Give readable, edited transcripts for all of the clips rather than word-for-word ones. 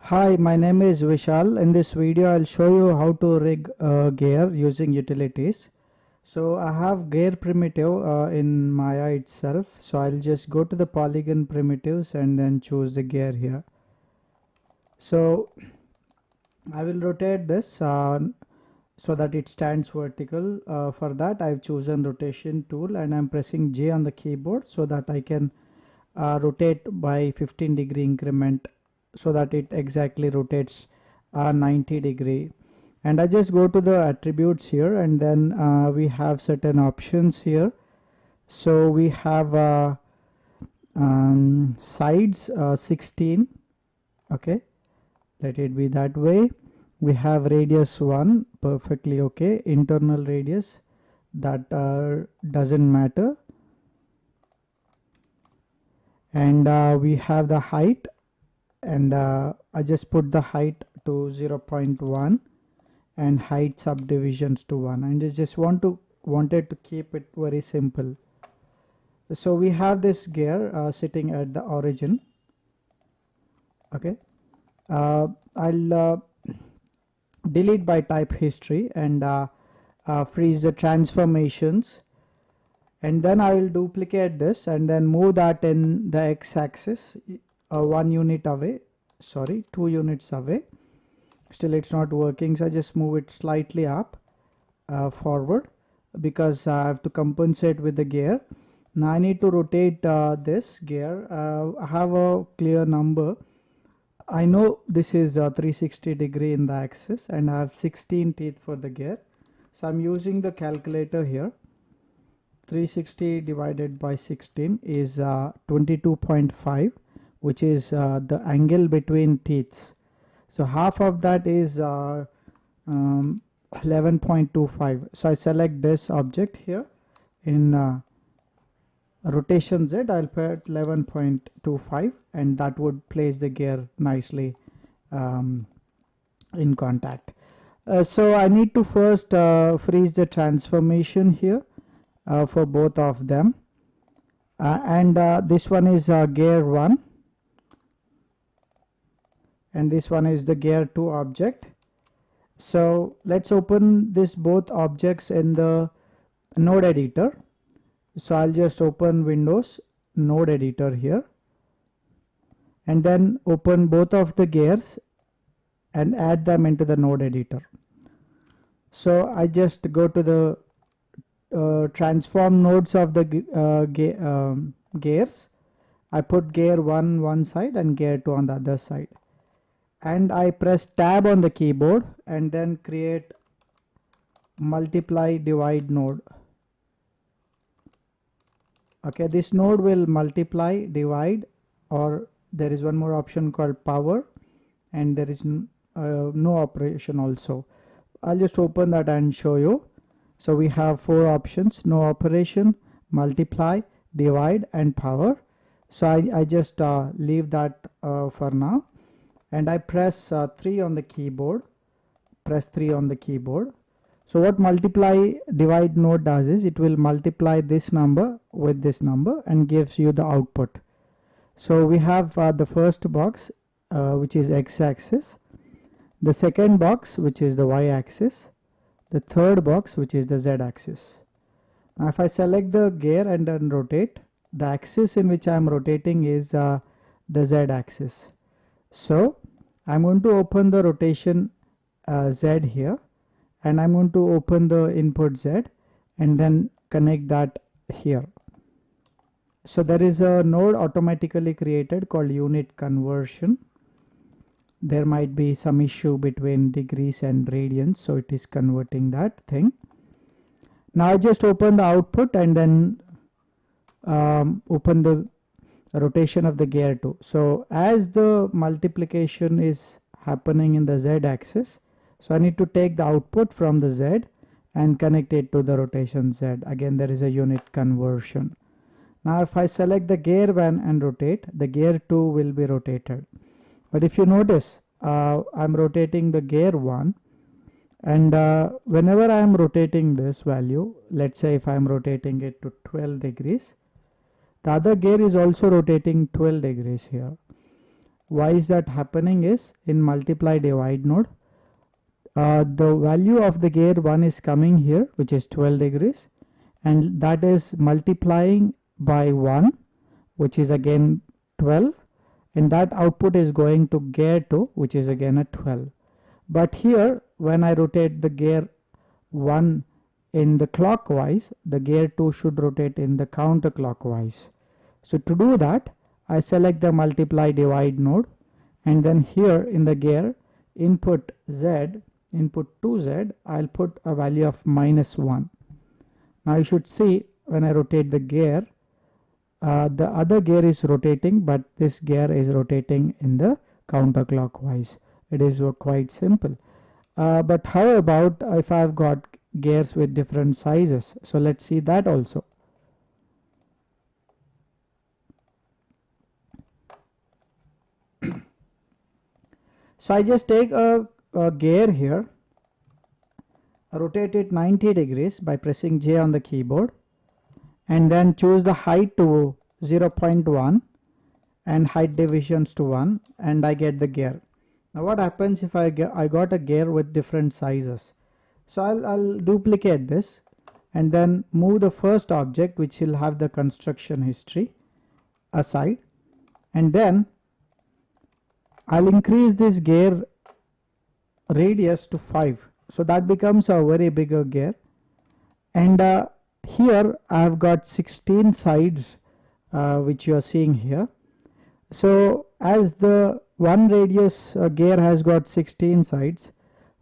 Hi, my name is Vishal. In this video, I'll show you how to rig a gear using utilities. So I have gear primitive in Maya itself. So I'll just go to the polygon primitives and then choose the gear here. So I will rotate this so that it stands vertical. For that, I've chosen rotation tool and I'm pressing J on the keyboard so that I can rotate by 15-degree increment, so that it exactly rotates 90-degree. And I just go to the attributes here, and then we have certain options here. So we have sides 16. Okay, let it be that way. We have radius 1, perfectly okay. Internal radius, that doesn't matter. And we have the height, and I just put the height to 0.1 and height subdivisions to 1, and I just wanted to keep it very simple. So we have this gear sitting at the origin. Okay, I'll delete by type history and freeze the transformations, and then I will duplicate this and then move that in the x-axis 1 unit away, sorry, 2 units away. Still it's not working, so I just move it slightly up forward because I have to compensate with the gear. Now I need to rotate this gear. I have a clear number. I know this is 360 degree in the axis and I have 16 teeth for the gear, so I'm using the calculator here. 360 divided by 16 is 22.5, which is the angle between teeth. So half of that is 11.25. So I select this object here in rotation Z. I'll put 11.25, and that would place the gear nicely in contact. So I need to first freeze the transformation here for both of them, and this one is gear 1 and this one is the gear 2 object. So let's open this both objects in the node editor. So I'll just open Windows node editor here and then open both of the gears and add them into the node editor. So I just go to the transform nodes of the gears. I put gear 1 one side and gear 2 on the other side, and I press tab on the keyboard and then create multiply divide node. Okay, this node will multiply, divide, or there is one more option called power, and there is no operation also. I'll just open that and show you. So we have 4 options: no operation, multiply, divide, and power. So I just leave that for now, and I press 3 on the keyboard. Press 3 on the keyboard. So what multiply divide node does is it will multiply this number with this number and gives you the output. So we have the first box which is x-axis, the second box which is the y-axis, the third box which is the z-axis. Now if I select the gear and then rotate, the axis in which I am rotating is the z-axis. So I'm going to open the rotation z here, and I'm going to open the input z and then connect that here. So there is a node automatically created called unit conversion. There might be some issue between degrees and radians, so it is converting that thing. Now I just open the output and then open the rotation of the gear 2. So as the multiplication is happening in the z axis, so I need to take the output from the z and connect it to the rotation z. Again, there is a unit conversion. Now if I select the gear 1 and rotate, the gear 2 will be rotated. But if you notice, I'm rotating the gear 1, and whenever I am rotating this value, let's say if I am rotating it to 12 degrees, the other gear is also rotating 12 degrees here. Why is that happening is in multiply divide node, the value of the gear 1 is coming here, which is 12 degrees, and that is multiplying by 1, which is again 12, and that output is going to gear 2, which is again at 12. But here when I rotate the gear 1 in the clockwise, the gear 2 should rotate in the counterclockwise. So to do that, I select the multiply divide node, and then here in the gear input Z, input 2Z, I'll put a value of -1. Now you should see when I rotate the gear, the other gear is rotating, but this gear is rotating in the counterclockwise. It is quite simple. But how about if I've got gears with different sizes? So let's see that also. So I just take a gear here, rotate it 90 degrees by pressing J on the keyboard, and then choose the height to 0.1 and height divisions to 1, and I get the gear. Now what happens if I got a gear with different sizes? So I'll duplicate this and then move the first object, which will have the construction history, aside, and then I'll increase this gear radius to 5, so that becomes a very bigger gear. And here I've got 16 sides, which you are seeing here. So as the one radius gear has got 16 sides,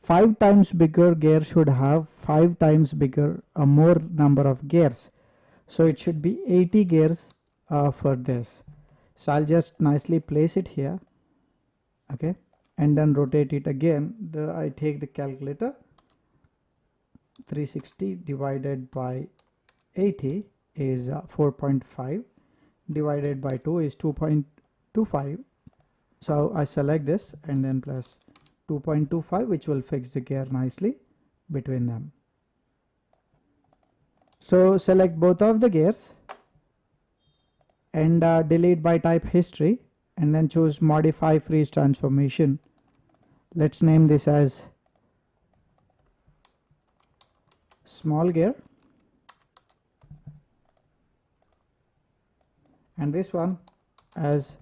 5 times bigger gear should have 5 times bigger, more number of gears. So it should be 80 gears for this. So I'll just nicely place it here, okay, and then rotate it again. I take the calculator, 360 divided by 80 is 4.5, divided by 2 is 2.25. So I select this and then plus 2.25, which will fix the gear nicely between them. So select both of the gears and delete by type history, and then choose modify freeze transformation. Let's name this as small gear, and this one as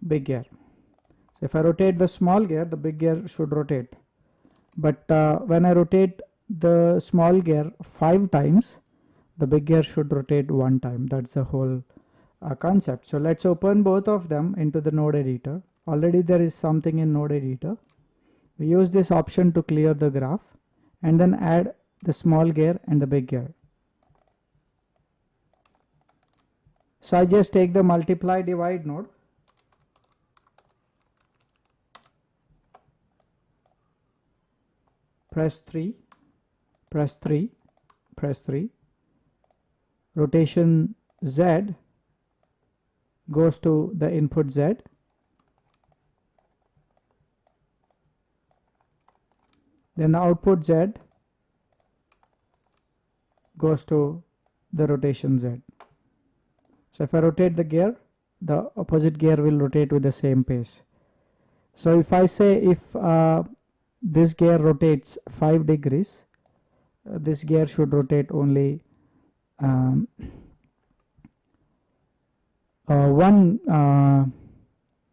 big gear. So if I rotate the small gear, the big gear should rotate, but when I rotate the small gear 5 times, the big gear should rotate 1 time. That's the whole concept. So let's open both of them into the node editor. Already there is something in node editor. We use this option to clear the graph and then add the small gear and the big gear. So I just take the multiply divide node, press 3, press 3, press 3, rotation Z goes to the input Z, then the output Z goes to the rotation Z. So if I rotate the gear, the opposite gear will rotate with the same pace. So if I say if this gear rotates 5 degrees, this gear should rotate only 1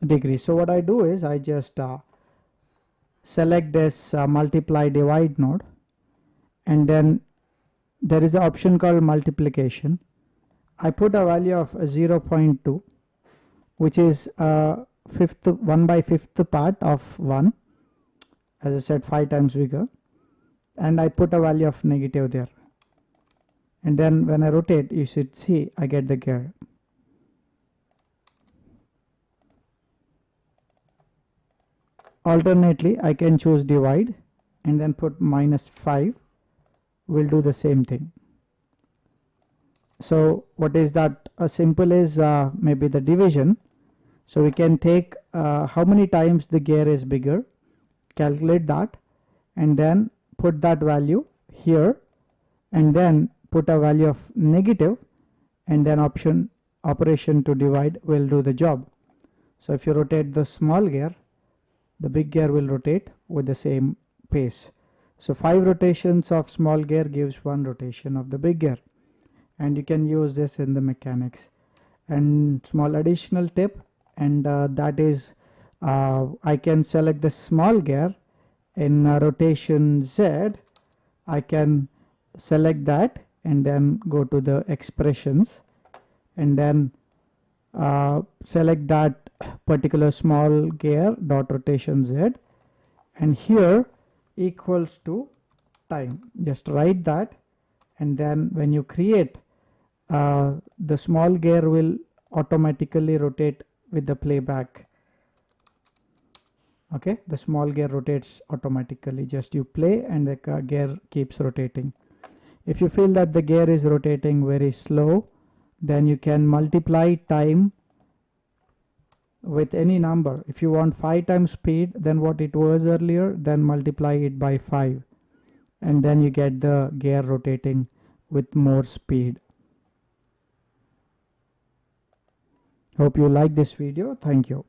degree. So what I do is I just select this multiply divide node, and then there is an option called multiplication. I put a value of 0.2, which is 1/5 part of 1, as I said, 5 times bigger, and I put a value of negative there, and then when I rotate, you should see I get the gear. Alternately, I can choose divide and then put -5, will do the same thing. So what is that? A simple is maybe the division. So we can take how many times the gear is bigger, calculate that, and then put that value here, and then put a value of negative, and then operation to divide will do the job. So if you rotate the small gear, the big gear will rotate with the same pace. So 5 rotations of small gear gives 1 rotation of the big gear, and you can use this in the mechanics. And small additional tip, and that is I can select the small gear in rotation Z. I can select that and then go to the expressions and then select that particular small gear dot rotation Z, and here equals to time. Just write that, and then when you create, the small gear will automatically rotate with the playback. Okay, the small gear rotates automatically. Just you play and the gear keeps rotating. If you feel that the gear is rotating very slow, then you can multiply time with any number. If you want 5 times speed than what it was earlier, then multiply it by 5, and then you get the gear rotating with more speed. Hope you like this video. Thank you.